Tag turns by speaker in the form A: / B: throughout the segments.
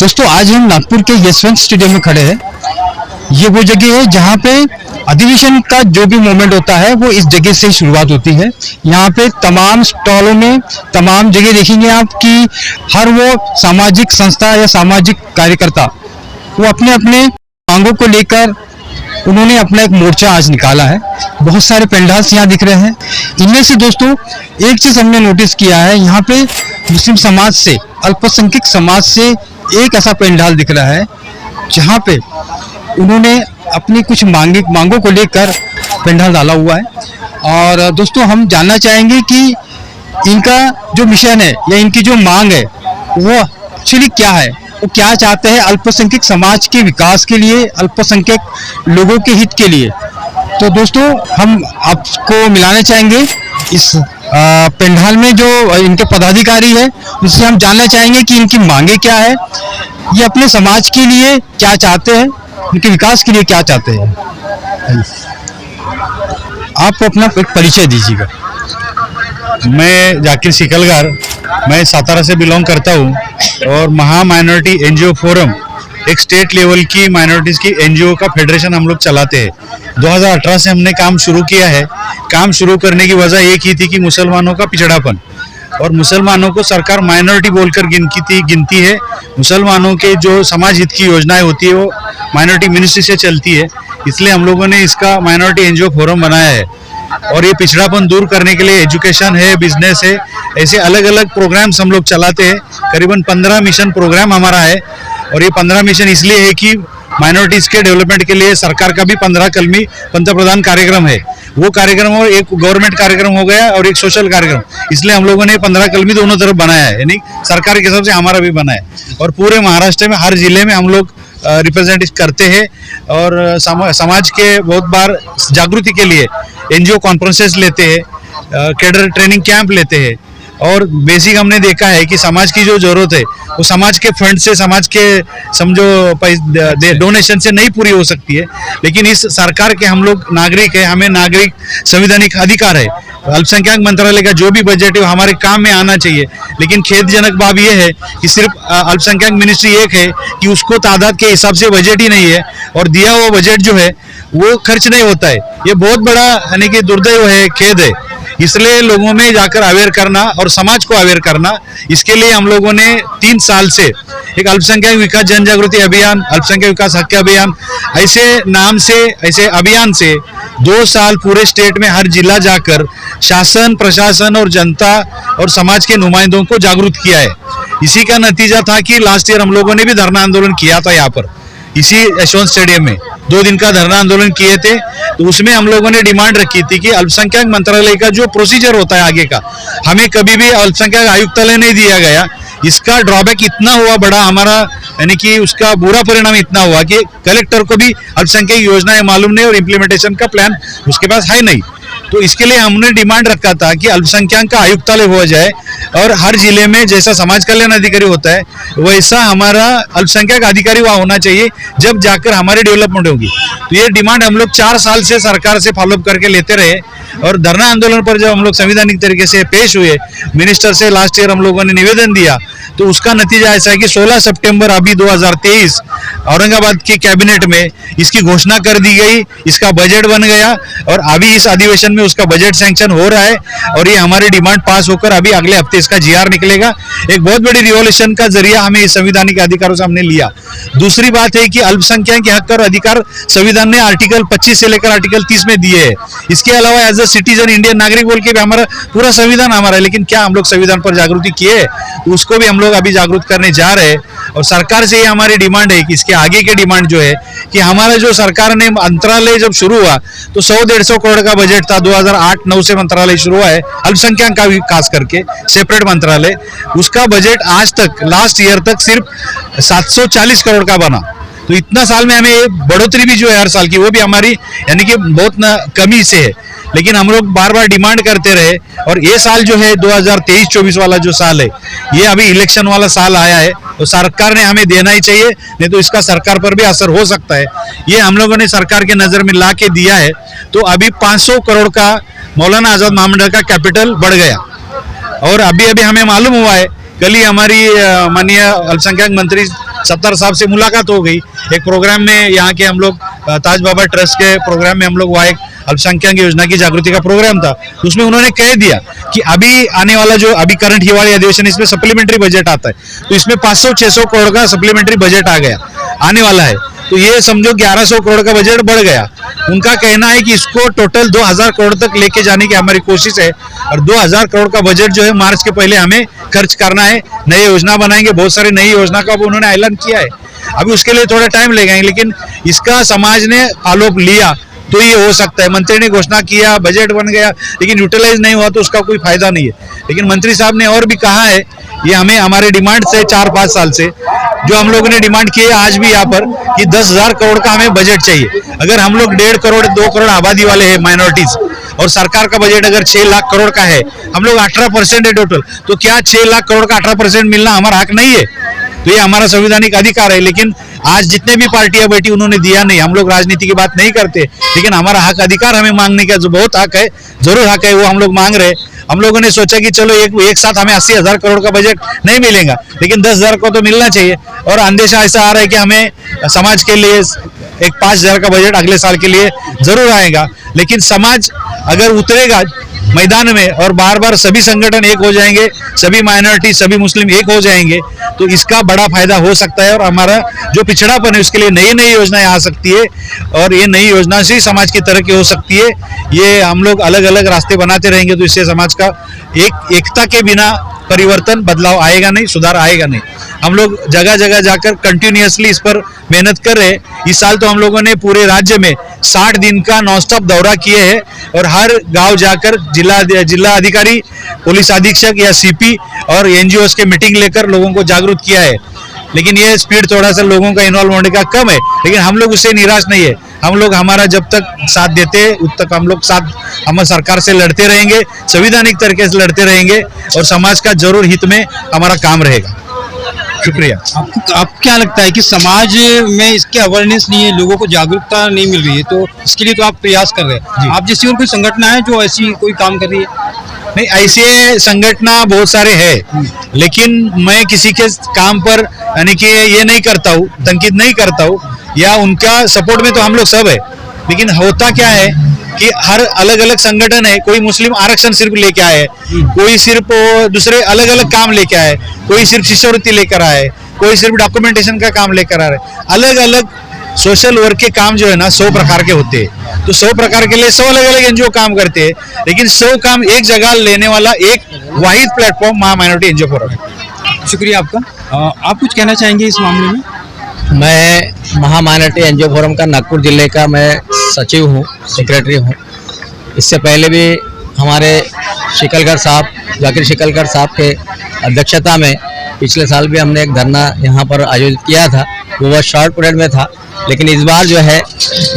A: दोस्तों आज हम नागपुर के यशवंत स्टेडियम में खड़े हैं। ये वो जगह है जहाँ पे अधिवेशन का जो भी मोमेंट होता है वो इस जगह से शुरुआत होती है। यहाँ पे तमाम स्टॉलों में तमाम जगह देखेंगे आप कि हर वो सामाजिक संस्था या सामाजिक कार्यकर्ता वो अपने अपने मांगों को लेकर उन्होंने अपना एक मोर्चा आज निकाला है। बहुत सारे पेंडाल्स यहाँ दिख रहे हैं। इनमें से दोस्तों एक चीज हमने नोटिस किया है, यहाँ पे मुस्लिम समाज से, अल्पसंख्यक समाज से एक ऐसा पेंडाल दिख रहा है जहाँ पे उन्होंने अपनी कुछ मांगों को लेकर पेंडाल डाला हुआ है। और दोस्तों हम जानना चाहेंगे कि इनका जो मिशन है या इनकी जो मांग है वो एक्चुअली क्या है, वो क्या चाहते हैं अल्पसंख्यक समाज के विकास के लिए, अल्पसंख्यक लोगों के हित के लिए। तो दोस्तों हम आपको मिलाना चाहेंगे इस पेंडाल में जो इनके पदाधिकारी है, उससे हम जानना चाहेंगे कि इनकी मांगे क्या है, ये अपने समाज के लिए क्या चाहते हैं, उनके विकास के लिए क्या चाहते हैं। आप अपना एक परिचय दीजिएगा।
B: मैं जाकिर सिकलगार, मैं सातारा से बिलोंग करता हूँ और महा माइनॉरिटी एनजीओ फोरम एक स्टेट लेवल की माइनॉरिटीज़ की एनजीओ का फेडरेशन हम लोग चलाते हैं। 2018 से हमने काम शुरू किया है। काम शुरू करने की वजह एक ही थी कि मुसलमानों का पिछड़ापन, और मुसलमानों को सरकार माइनॉरिटी बोलकर गिनती है। मुसलमानों के जो समाज हित की योजनाएं होती है वो माइनॉरिटी मिनिस्ट्री से चलती है, इसलिए हम लोगों ने इसका माइनॉरिटी एनजीओ फोरम बनाया है। और ये पिछड़ापन दूर करने के लिए एजुकेशन है, बिजनेस है, ऐसे अलग अलग प्रोग्राम्स हम लोग चलाते हैं। करीबन 15 मिशन प्रोग्राम हमारा है, और ये 15 मिशन इसलिए है कि माइनॉरिटीज़ के डेवलपमेंट के लिए सरकार का भी 15 कलमी पंतप्रधान कार्यक्रम है। वो कार्यक्रम और एक गवर्नमेंट कार्यक्रम हो गया और एक सोशल कार्यक्रम, इसलिए हम लोगों ने 15 कलमी दोनों तरफ बनाया है, यानी सरकार के हिसाब से हमारा भी बना है। और पूरे महाराष्ट्र में हर जिले में हम लोग रिप्रेजेंट करते हैं और समाज के बहुत बार जागृति के लिए एनजीओ कॉन्फ्रेंसेस लेते हैं, कैडर ट्रेनिंग कैंप लेते हैं। और बेसिक हमने देखा है कि समाज की जो जरूरत है वो समाज के फंड से, समाज के समझो डोनेशन से नहीं पूरी हो सकती है, लेकिन इस सरकार के हम लोग नागरिक है, हमें नागरिक संवैधानिक अधिकार है। अल्पसंख्यक मंत्रालय का जो भी बजट है वो हमारे काम में आना चाहिए। लेकिन खेदजनक बात यह है कि सिर्फ अल्पसंख्यक मिनिस्ट्री एक है कि उसको तादाद के हिसाब से बजट ही नहीं है, और दिया हुआ बजट जो है वो खर्च नहीं होता है। ये बहुत बड़ा यानी कि दुर्दैव है, खेद है। इसलिए लोगों में जाकर अवेयर करना और समाज को अवेयर करना, इसके लिए हम लोगों ने 3 साल से एक अल्पसंख्यक विकास जन जागृति अभियान, अल्पसंख्यक विकास हक अभियान, ऐसे नाम से, ऐसे अभियान से 2 साल पूरे स्टेट में हर जिला जाकर शासन, प्रशासन और जनता और समाज के नुमाइंदों को जागरूक किया है। इसी का नतीजा था कि लास्ट ईयर हम लोगों ने भी धरना आंदोलन किया था यहाँ पर, इसी यशवंत स्टेडियम में 2 दिन का धरना आंदोलन किए थे। तो उसमें हम लोगों ने डिमांड रखी थी कि अल्पसंख्यक मंत्रालय का जो प्रोसीजर होता है आगे का, हमें कभी भी अल्पसंख्यक आयुक्तालय नहीं दिया गया। इसका ड्रॉबैक इतना हुआ बड़ा हमारा, यानी कि उसका बुरा परिणाम इतना हुआ कि कलेक्टर को भी अल्पसंख्यक योजनाएं मालूम नहीं और इम्प्लीमेंटेशन का प्लान उसके पास है नहीं। तो इसके लिए हमने डिमांड रखा था कि अल्पसंख्यक का आयुक्तालय हो जाए, और हर जिले में जैसा समाज कल्याण अधिकारी होता है वैसा हमारा अल्पसंख्यक अधिकारी वहाँ होना चाहिए, जब जाकर हमारी डेवलपमेंट होगी। तो ये डिमांड हम लोग 4 साल से सरकार से फॉलोअप करके लेते रहे। और धरना आंदोलन पर जब हम लोग संवैधानिक तरीके से पेश हुए, मिनिस्टर से लास्ट ईयर हम लोगों ने निवेदन दिया, तो उसका नतीजा ऐसा है कि 16 सितंबर अभी 2023 औरंगाबाद की कैबिनेट में इसकी घोषणा कर दी गई, इसका बजट बन गया, और अभी इस अधिवेशन में उसका बजट सैंक्शन हो रहा है, और ये हमारी डिमांड पास होकर अभी अगले हफ्ते इसका जीआर निकलेगा। एक बहुत बड़ी रिवॉल्यूशन का जरिया हमें इस संवैधानिक अधिकारों से हमने लिया। दूसरी बात है कि अल्पसंख्यक के हक और अधिकार संविधान ने आर्टिकल 25 से लेकर आर्टिकल 30 में दिए है। इसके अलावा एज अ सिटीजन, इंडियन नागरिक बोल के भी हमारा पूरा संविधान हमारा है, लेकिन क्या हम लोग संविधान पर जागृति किए? उसको भी हम लोग अभी जागरूक करने जा रहे हैं। और सरकार से ये हमारी डिमांड है कि इसके आगे की डिमांड जो है कि हमारा जो सरकार ने मंत्रालय जब शुरू हुआ तो 100-150 करोड़ का बजट था। 2008-9 से मंत्रालय शुरू हुआ है अल्पसंख्यक का विकास करके, सेपरेट मंत्रालय। उसका बजट आज तक, लास्ट ईयर तक सिर्फ 740 करोड़ का बना। तो इतना साल में हमें बढ़ोतरी भी जो है हर साल की, वो भी हमारी यानी कि बहुत कमी से है। लेकिन हम लोग बार बार डिमांड करते रहे, और ये साल जो है 2023-24 वाला जो साल है, ये अभी इलेक्शन वाला साल आया है, तो सरकार ने हमें देना ही चाहिए, नहीं तो इसका सरकार पर भी असर हो सकता है। ये हम लोगों ने सरकार के नज़र में ला के दिया है। तो अभी 500 करोड़ का मौलाना आज़ाद महामंडल का कैपिटल बढ़ गया, और अभी अभी हमें मालूम हुआ है, कल ही हमारी माननीय अल्पसंख्यक मंत्री सत्तार साहब से मुलाकात हो गई। एक प्रोग्राम में यहाँ के हम लोग ताज बाबा ट्रस्ट के प्रोग्राम में हम लोग वहाँ एक अल्पसंख्यक योजना की जागृति का प्रोग्राम था, उसमें उन्होंने कह दिया कि अभी आने वाला जो अभी करंट हिवाली अधिवेशन इसमें सप्लीमेंट्री बजट आता है, तो इसमें 500-600 करोड़ का सप्लीमेंट्री बजट आ गया आने वाला है, तो ये समझो 1100 करोड़ का बजट बढ़ गया। उनका कहना है कि इसको टोटल 2000 करोड़ तक लेके जाने की हमारी कोशिश है और 2000 करोड़ का बजट जो है मार्च के पहले हमें खर्च करना है। नई योजना बनाएंगे, बहुत सारी नई योजना का उन्होंने ऐलान किया है, अभी उसके लिए थोड़ा टाइम लगेगा, लेकिन इसका समाज ने फॉलोअप लिया तो ये हो सकता है। मंत्री ने घोषणा किया, बजट बन गया, लेकिन यूटिलाइज नहीं हुआ तो उसका कोई फायदा नहीं है। लेकिन मंत्री साहब ने और भी कहा है, ये हमें हमारे डिमांड से 4-5 साल से जो हम लोगों ने डिमांड की है आज भी यहाँ पर कि 10,000 करोड़ का हमें बजट चाहिए। अगर हम लोग 1.5 करोड़ 2 करोड़ आबादी वाले हैं माइनॉरिटीज, और सरकार का बजट अगर 6 लाख करोड़ का है, हम लोग 18% है टोटल, तो क्या 6 लाख करोड़ का 18% मिलना हमारा हक नहीं है? तो ये हमारा संवैधानिक अधिकार है। लेकिन आज जितने भी पार्टियां बैठी उन्होंने दिया नहीं। हम लोग राजनीति की बात नहीं करते, लेकिन हमारा हक अधिकार हमें मांगने का जो बहुत हक है, जरूर हक है, वो हम लोग मांग रहे। हम लोगों ने सोचा कि चलो एक साथ हमें 80,000 करोड़ का बजट नहीं मिलेगा, लेकिन 10,000 को तो मिलना चाहिए। और अंदेशा ऐसा आ रहा है कि हमें समाज के लिए एक 5,000 का बजट अगले साल के लिए जरूर आएगा। लेकिन समाज अगर उतरेगा मैदान में और बार बार सभी संगठन एक हो जाएंगे, सभी माइनॉरिटी सभी मुस्लिम एक हो जाएंगे, तो इसका बड़ा फायदा हो सकता है और हमारा जो पिछड़ापन है उसके लिए नई नई योजनाएं आ सकती है और ये नई योजना से समाज की तरक्की हो सकती है। ये हम लोग अलग अलग रास्ते बनाते रहेंगे तो इससे समाज का एकता के बिना परिवर्तन बदलाव आएगा नहीं, सुधार आएगा नहीं। हम लोग जगह जगह जाकर कंटिन्यूअसली इस पर मेहनत कर रहे हैं। इस साल तो हम लोगों ने पूरे राज्य में 60 दिन का नॉन स्टॉप दौरा किए हैं और हर गांव जाकर जिला अधिकारी, पुलिस अधीक्षक या सीपी और एनजीओस के मीटिंग लेकर लोगों को जागरूक किया है। लेकिन ये स्पीड थोड़ा सा लोगों का इन्वॉल्व होने का कम है, लेकिन हम लोग उससे निराश नहीं है। हम लोग हमारा जब तक साथ देते हैं उब तक हम लोग साथ हम सरकार से लड़ते रहेंगे, संवैधानिक तरीके से लड़ते रहेंगे और समाज का जरूर हित में हमारा काम रहेगा। शुक्रिया।
A: आपको क्या लगता है कि समाज में इसके अवेयरनेस नहीं है, लोगों को जागरूकता नहीं मिल रही है, तो इसके लिए तो आप प्रयास कर रहे हैं। आप जैसी और कोई संगठन है जो ऐसी कोई काम कर रही है?
B: नहीं, ऐसे संगठन बहुत सारे हैं, लेकिन मैं किसी के काम पर यानी कि ये नहीं करता हूँ, तंकीद नहीं करता हूँ या उनका सपोर्ट में तो हम लोग सब है। लेकिन होता क्या है कि हर अलग अलग संगठन है, कोई मुस्लिम आरक्षण सिर्फ लेके आए, कोई सिर्फ दूसरे अलग अलग काम लेके आए, कोई सिर्फ शिष्यवृत्ति लेकर आए, कोई सिर्फ डॉक्यूमेंटेशन का काम लेकर आ रहे। अलग अलग सोशल वर्क के काम जो है ना 100 प्रकार के होते हैं, तो 100 प्रकार के लिए 100 अलग अलग एनजीओ काम करते हैं, लेकिन 100 काम एक जगह लेने वाला एक वाहिद प्लेटफॉर्म महा माइनॉरिटी एनजीओ फोरम है।
A: शुक्रिया आपका। आप कुछ कहना चाहेंगे इस मामले में?
C: मैं महा माइनॉरिटी एनजीओ फोरम का नागपुर जिले का मैं सचिव हूँ, सेक्रेटरी हूँ। इससे पहले भी हमारे शिकलकर साहब, जाकिर शिकलकर साहब के अध्यक्षता में पिछले साल भी हमने एक धरना यहाँ पर आयोजित किया था। वो बहुत शॉर्ट पीरियड में था, लेकिन इस बार जो है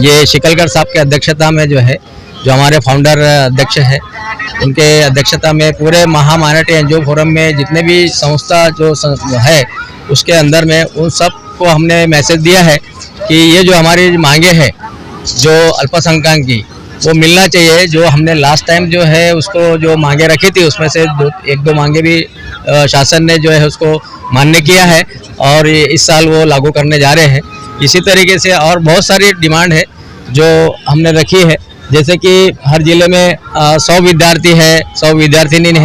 C: ये शिकलकर साहब के अध्यक्षता में जो है, जो हमारे फाउंडर अध्यक्ष है, उनके अध्यक्षता में पूरे महा माइनॉरिटी एनजीओ फोरम में जितने भी संस्था जो है उसके अंदर में उन सब को हमने मैसेज दिया है कि ये जो हमारी मांगे हैं जो अल्पसंख्यक की वो मिलना चाहिए। जो हमने लास्ट टाइम जो है उसको जो मांगे रखी थी उसमें से एक दो मांगे भी शासन ने जो है उसको मान्य किया है और इस साल वो लागू करने जा रहे हैं। इसी तरीके से और बहुत सारी डिमांड है जो हमने रखी है, जैसे कि हर जिले में 100 विद्यार्थी है, 100 विद्यार्थिनी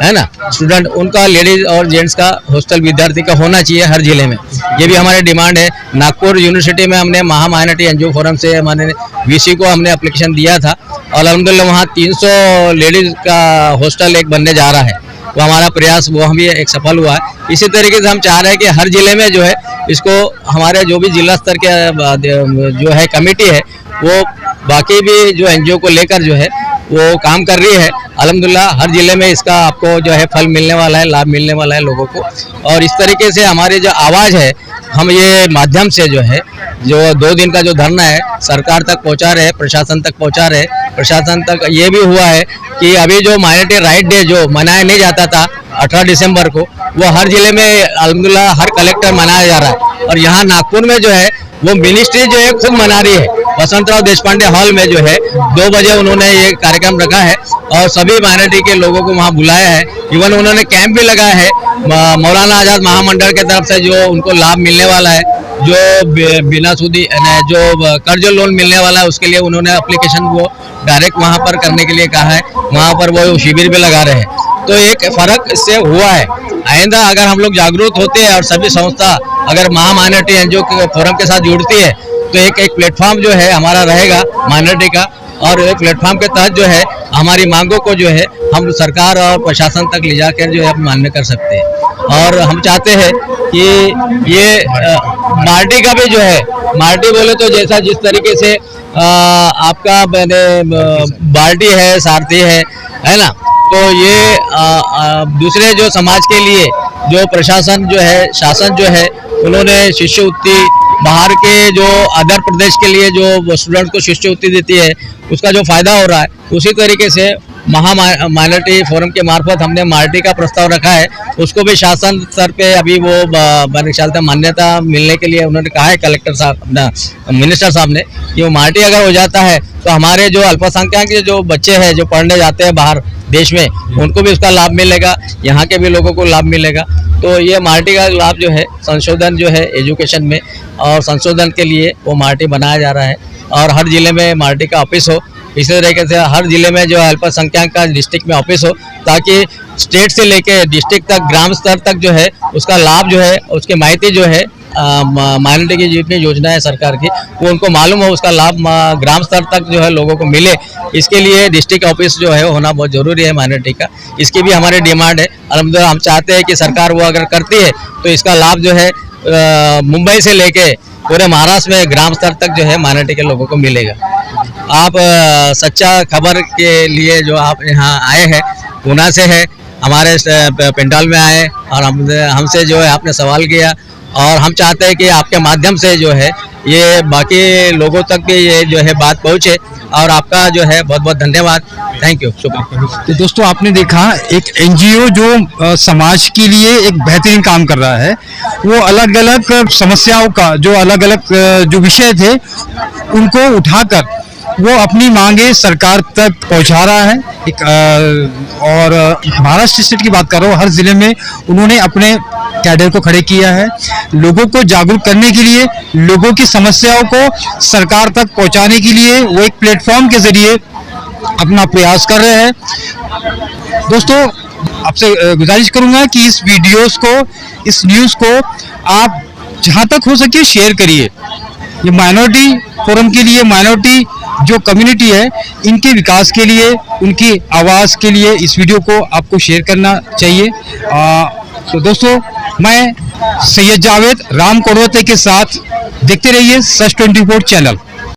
C: है ना, स्टूडेंट, उनका लेडीज और जेंट्स का हॉस्टल विद्यार्थी का होना चाहिए हर जिले में। ये भी हमारी डिमांड है। नागपुर यूनिवर्सिटी में हमने महा माइनॉरिटी एनजीओ फोरम से हमारे वीसी को हमने एप्लीकेशन दिया था और अल्हम्दुलिल्लाह वहाँ 300 लेडीज का हॉस्टल एक बनने जा रहा है। वो हमारा प्रयास वो भी एक सफल हुआ है। इसी तरीके से हम चाह रहे हैं कि हर जिले में जो है इसको हमारे जो भी जिला स्तर के जो है कमेटी है वो बाकी भी जो एनजीओ को लेकर जो है वो काम कर रही है। अल्हम्दुलिल्लाह हर जिले में इसका आपको जो है फल मिलने वाला है, लाभ मिलने वाला है लोगों को। और इस तरीके से हमारी जो आवाज़ है हम ये माध्यम से जो है जो 2 दिन का जो धरना है सरकार तक पहुंचा रहे, प्रशासन तक पहुंचा रहे। प्रशासन तक ये भी हुआ है कि अभी जो माइनॉरिटी राइट डे जो मनाया नहीं जाता था 18 दिसंबर को, वो हर जिले में अल्हम्दुलिल्लाह हर कलेक्टर मनाया जा रहा है और यहाँ नागपुर में जो है वो मिनिस्ट्री जो है खुद मना रही है वसंतराव देशपांडे हॉल में जो है 2 बजे उन्होंने ये कार्यक्रम रखा है और सभी माइनॉरिटी के लोगों को वहाँ बुलाया है। इवन उन्होंने कैंप भी लगाया है मौलाना आजाद महामंडल के तरफ से, जो उनको लाभ मिलने वाला है, जो बिना सूदी जो कर्ज लोन मिलने वाला है, उसके लिए उन्होंने एप्लीकेशन वो डायरेक्ट वहाँ पर करने के लिए कहा है। वहाँ पर वो शिविर भी लगा रहे हैं, तो एक फर्क इससे हुआ है। आइंदा अगर हम लोग जागरूक होते हैं और सभी संस्था अगर महा माइनॉरिटी एनजीओ फोरम के साथ जुड़ती है तो एक प्लेटफॉर्म जो है हमारा रहेगा माइनॉरिटी का, और एक प्लेटफॉर्म के तहत जो है हमारी मांगों को जो है हम सरकार और प्रशासन तक ले जाकर जो है मान्य कर सकते हैं। और हम चाहते हैं कि ये मार्टी का भी जो है, मार्टी बोले तो जैसा जिस तरीके से आपका बाल्टी है, सारथी है ना, तो ये दूसरे जो समाज के लिए जो प्रशासन जो है, शासन जो है, उन्होंने शिष्यवृत्ति बाहर के जो अदर प्रदेश के लिए जो स्टूडेंट को शिष्यवृत्ति देती है उसका जो फायदा हो रहा है, उसी तरीके से महा माइनॉरिटी फोरम के मार्फत हमने मार्टी का प्रस्ताव रखा है। उसको भी शासन स्तर पे अभी वो मेरे ख्याल से मान्यता मिलने के लिए उन्होंने कहा है कलेक्टर साहब, मिनिस्टर साहब ने, कि वो मार्टी अगर हो जाता है तो हमारे जो अल्पसंख्यक के जो बच्चे हैं जो पढ़ने जाते हैं बाहर देश में, उनको भी उसका लाभ मिलेगा, यहाँ के भी लोगों को लाभ मिलेगा। तो ये मार्टी का लाभ जो है, संशोधन जो है एजुकेशन में और संशोधन के लिए वो मार्टी बनाया जा रहा है और हर जिले में मार्टी का ऑफिस हो। इसी तरीके से हर जिले में जो अल्पसंख्यक का डिस्ट्रिक्ट में ऑफिस हो, ताकि स्टेट से लेके डिस्ट्रिक्ट तक, ग्राम स्तर तक जो है उसका लाभ जो है, उसकी माहिती जो है माइनॉरिटी की जितनी योजना है सरकार की, वो उनको मालूम हो, उसका लाभ ग्राम स्तर तक जो है लोगों को मिले। इसके लिए डिस्ट्रिक्ट ऑफिस जो है होना बहुत जरूरी है माइनॉरिटी का। इसकी भी हमारी डिमांड है। अलहमदुलिल्लाह हम चाहते हैं कि सरकार वो अगर करती है तो इसका लाभ जो है मुंबई से लेके पूरे महाराष्ट्र में ग्राम स्तर तक जो है माइनॉरिटी के लोगों को मिलेगा। आप सच्चा खबर के लिए जो आप यहाँ आए हैं, पूना से है, हमारे पेंडाल में आए और हमसे जो है आपने सवाल किया, और हम चाहते हैं कि आपके माध्यम से जो है ये बाकी लोगों तक भी ये जो है बात पहुँचे, और आपका जो है बहुत बहुत धन्यवाद। थैंक यू, शुक्रिया।
A: तो दोस्तों आपने देखा एक एनजीओ जो समाज के लिए एक बेहतरीन काम कर रहा है, वो अलग अलग समस्याओं का जो अलग अलग जो विषय थे उनको उठाकर वो अपनी मांगे सरकार तक पहुंचा रहा है। और महाराष्ट्र स्टेट की बात कर रहा हूँ, हर जिले में उन्होंने अपने कैडर को खड़े किया है, लोगों को जागरूक करने के लिए, लोगों की समस्याओं को सरकार तक पहुंचाने के लिए वो एक प्लेटफॉर्म के जरिए अपना प्रयास कर रहे हैं। दोस्तों आपसे गुजारिश करूंगा कि इस वीडियोस को, इस न्यूज़ को आप जहां तक हो सके शेयर करिए। ये माइनॉरिटी फोरम के लिए, माइनॉरिटी जो कम्युनिटी है, इनके विकास के लिए, उनकी आवाज़ के लिए इस वीडियो को आपको शेयर करना चाहिए। तो दोस्तों मैं सैयद जावेद राम कोड़वते के साथ देखते रहिए सच 24 चैनल।